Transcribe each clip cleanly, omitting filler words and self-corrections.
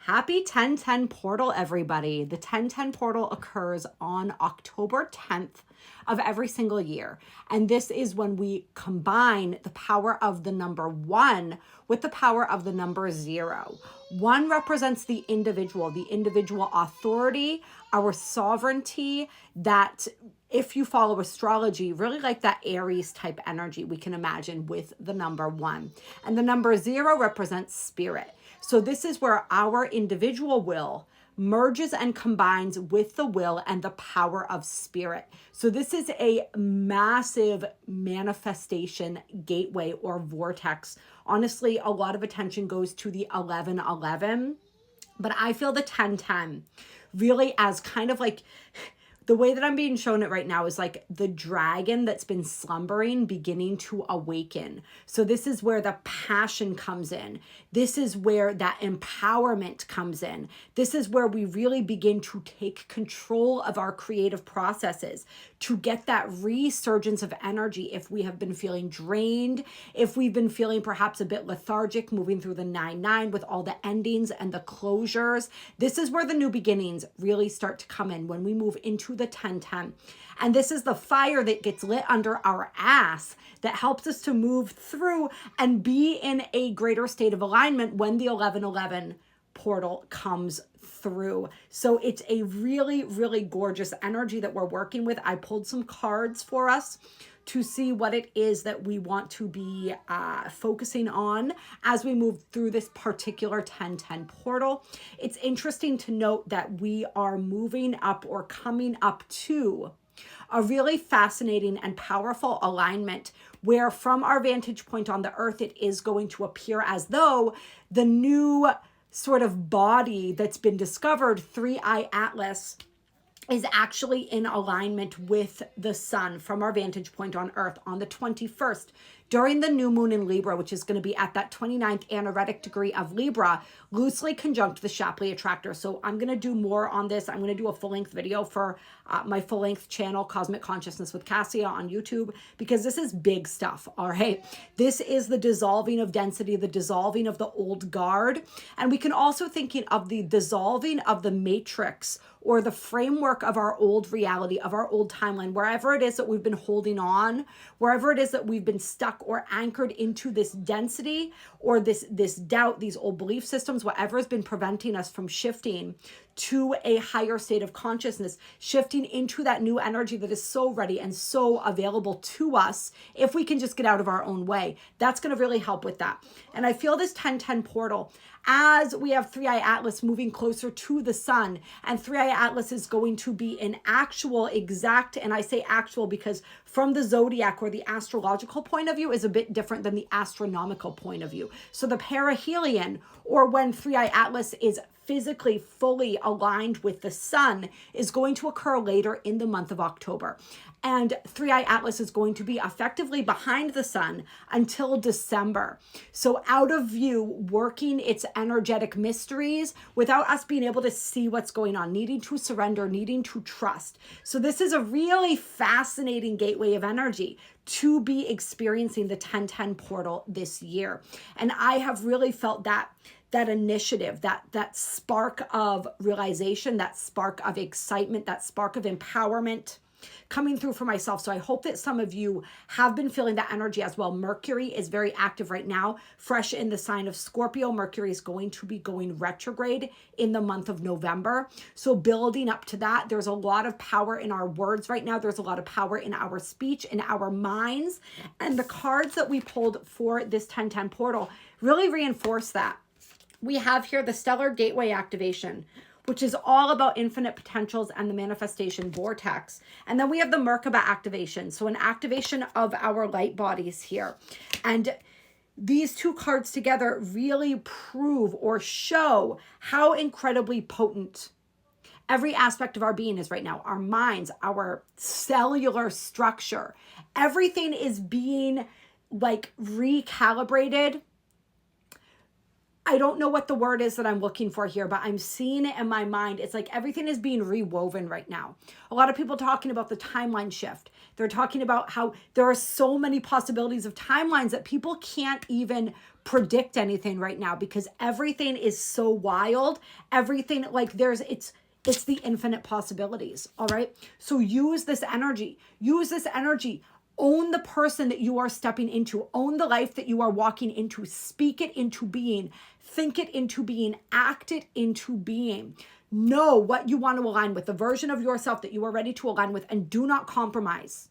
Happy 1010 portal, everybody. The 1010 portal occurs on October 10th of every single year. And this is when we combine the power of the number 1 with the power of the number 0. 1 represents the individual authority, our sovereignty, that if you follow astrology, really like that Aries type energy we can imagine with the number 1. And the number 0 represents spirit. So this is where our individual will merges and combines with the will and the power of spirit. So this is a massive manifestation gateway or vortex. Honestly, a lot of attention goes to the 1111, but I feel the 1010 really as kind of like, the way that I'm being shown it right now is like the dragon that's been slumbering beginning to awaken. So this is where the passion comes in. This is where that empowerment comes in. This is where we really begin to take control of our creative processes, to get that resurgence of energy if we have been feeling drained, if we've been feeling perhaps a bit lethargic, moving through the 9-9 with all the endings and the closures. This is where the new beginnings really start to come in when we move into the 1010. And this is the fire that gets lit under our ass that helps us to move through and be in a greater state of alignment when the 1111 portal comes through. So it's a really, really gorgeous energy that we're working with. I pulled some cards for us to see what it is that we want to be focusing on as we move through this particular 1010 portal. It's interesting to note that we are moving up or coming up to a really fascinating and powerful alignment where from our vantage point on the earth, it is going to appear as though the new sort of body that's been discovered, 3i Atlas, is actually in alignment with the sun from our vantage point on earth on the 21st during the new moon in Libra, which is going to be at that 29th anaretic degree of Libra, loosely conjunct the Shapley attractor. So I'm going to do more on this. I'm going to do a full-length video for my full-length channel, Cosmic Consciousness with Kassia on YouTube, because this is big stuff, all right? This is the dissolving of density, the dissolving of the old guard. And we can also thinking of the dissolving of the matrix or the framework of our old reality, of our old timeline, wherever it is that we've been holding on, wherever it is that we've been stuck or anchored into this density or this doubt, these old belief systems, whatever has been preventing us from shifting to a higher state of consciousness, shifting into that new energy that is so ready and so available to us if we can just get out of our own way. That's going to really help with that. And I feel this 1010 portal, as we have 3i Atlas moving closer to the sun, and 3i Atlas is going to be an actual exact, and I say actual because from the zodiac or the astrological point of view is a bit different than the astronomical point of view. So the perihelion, or when 3i Atlas is physically fully aligned with the sun, is going to occur later in the month of October. And 3i Atlas is going to be effectively behind the sun until December. So out of view, working its energetic mysteries without us being able to see what's going on, needing to surrender, needing to trust. So this is a really fascinating gateway of energy to be experiencing the 1010 portal this year. And I have really felt that initiative, that spark of realization, that spark of excitement, that spark of empowerment coming through for myself. So I hope that some of you have been feeling that energy as well. Mercury is very active right now, fresh in the sign of Scorpio. Mercury is going to be going retrograde in the month of November. So building up to that, there's a lot of power in our words right now. There's a lot of power in our speech, in our minds. And the cards that we pulled for this 1010 portal really reinforce that. We have here the Stellar Gateway activation, which is all about infinite potentials and the manifestation vortex. And then we have the Merkaba activation, so an activation of our light bodies here. And these two cards together really prove or show how incredibly potent every aspect of our being is right now. Our minds, our cellular structure, everything is being like recalibrated I don't know what the word is that I'm looking for here, but I'm seeing it in my mind. It's like everything is being rewoven right now. A lot of people talking about the timeline shift. They're talking about how there are so many possibilities of timelines that people can't even predict anything right now because everything is so wild. Everything, like it's the infinite possibilities. All right. So use this energy. Use this energy. Own the person that you are stepping into. Own the life that you are walking into. Speak it into being. Think it into being. Act it into being. Know what you want to align with, the version of yourself that you are ready to align with, and do not compromise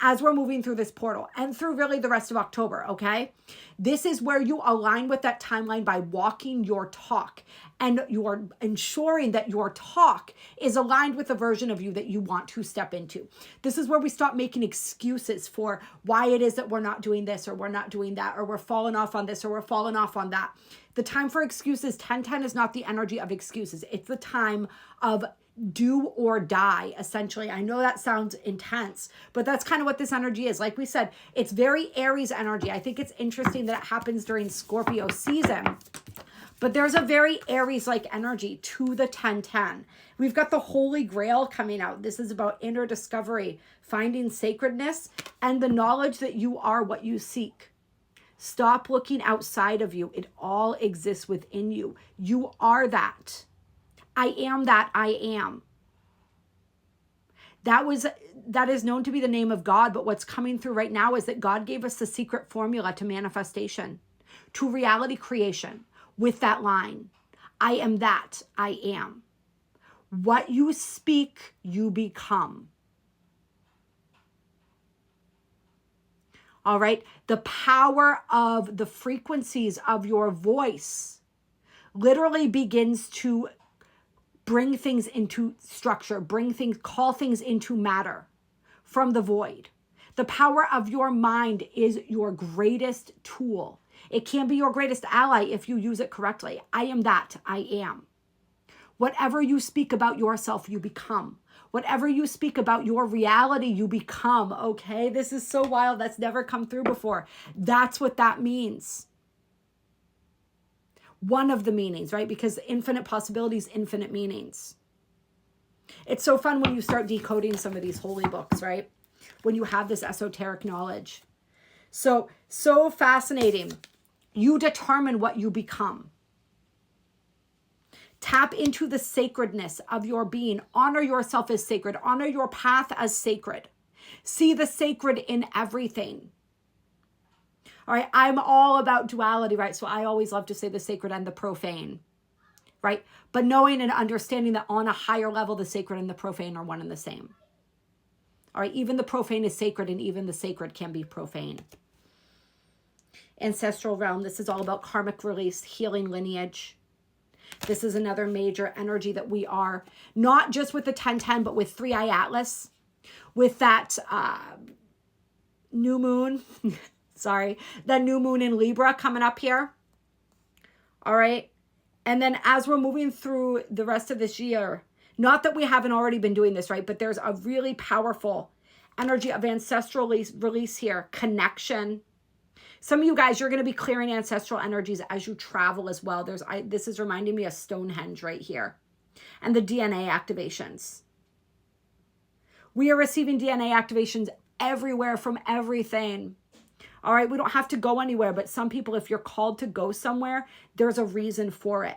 as we're moving through this portal and through really the rest of October, okay? This is where you align with that timeline by walking your talk, and you are ensuring that your talk is aligned with the version of you that you want to step into. This is where we stop making excuses for why it is that we're not doing this or we're not doing that or we're falling off on this or we're falling off on that. The time for excuses, 1010 is not the energy of excuses. It's the time of do or die, essentially. I know that sounds intense, but that's kind of what this energy is. Like we said, it's very Aries energy. I think it's interesting that it happens during Scorpio season, but there's a very Aries-like energy to the 1010. We've got the Holy Grail coming out. This is about inner discovery, finding sacredness, and the knowledge that you are what you seek. Stop looking outside of you. It all exists within you. You are that. I am that I am. That is known to be the name of God, but what's coming through right now is that God gave us the secret formula to manifestation, to reality creation with that line. I am that I am. What you speak, you become. All right? The power of the frequencies of your voice literally begins to bring things into structure, call things into matter from the void. The power of your mind is your greatest tool. It can be your greatest ally if you use it correctly. I am that I am. Whatever you speak about yourself, you become. Whatever you speak about your reality, you become. Okay, this is so wild. That's never come through before. That's what that means. One of the meanings, right? Because infinite possibilities, infinite meanings. It's so fun when you start decoding some of these holy books, right? When you have this esoteric knowledge. So fascinating. You determine what you become. Tap into the sacredness of your being. Honor yourself as sacred. Honor your path as sacred. See the sacred in everything. All right, I'm all about duality, right? So I always love to say the sacred and the profane, right? But knowing and understanding that on a higher level, the sacred and the profane are one and the same. All right, even the profane is sacred and even the sacred can be profane. Ancestral realm, this is all about karmic release, healing lineage. This is another major energy that we are, not just with the 1010, but with 3i Atlas, with that new moon, that new moon in Libra coming up here. All right. And then as we're moving through the rest of this year, not that we haven't already been doing this, right? But there's a really powerful energy of ancestral release here, connection. Some of you guys, you're going to be clearing ancestral energies as you travel as well. This is reminding me of Stonehenge right here. And the DNA activations. We are receiving DNA activations everywhere from everything. All right, we don't have to go anywhere, but some people, if you're called to go somewhere, there's a reason for it.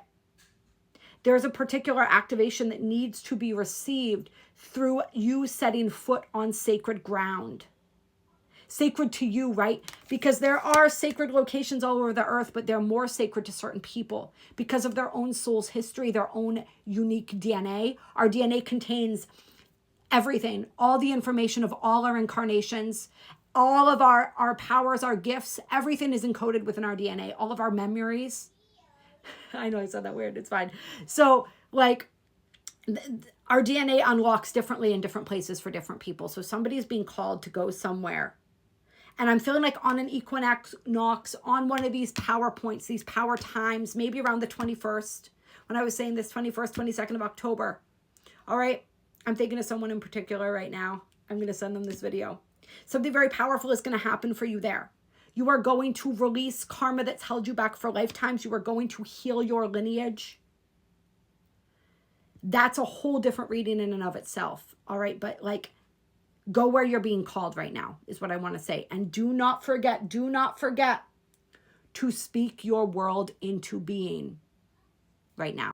There's a particular activation that needs to be received through you setting foot on sacred ground. Sacred to you, right? Because there are sacred locations all over the earth, but they're more sacred to certain people because of their own soul's history, their own unique DNA. Our DNA contains everything, all the information of all our incarnations, all of our powers, our gifts, everything is encoded within our DNA, all of our memories. I know I said that weird, it's fine. So like our DNA unlocks differently in different places for different people. So somebody is being called to go somewhere. And I'm feeling like on an equinox, on one of these power points, these power times, maybe around the 21st, when I was saying this 21st, 22nd of October. All right, I'm thinking of someone in particular right now. I'm going to send them this video. Something very powerful is going to happen for you there. You are going to release karma that's held you back for lifetimes. You are going to heal your lineage. That's a whole different reading in and of itself. All right. But like, go where you're being called right now is what I want to say. And do not forget to speak your world into being right now.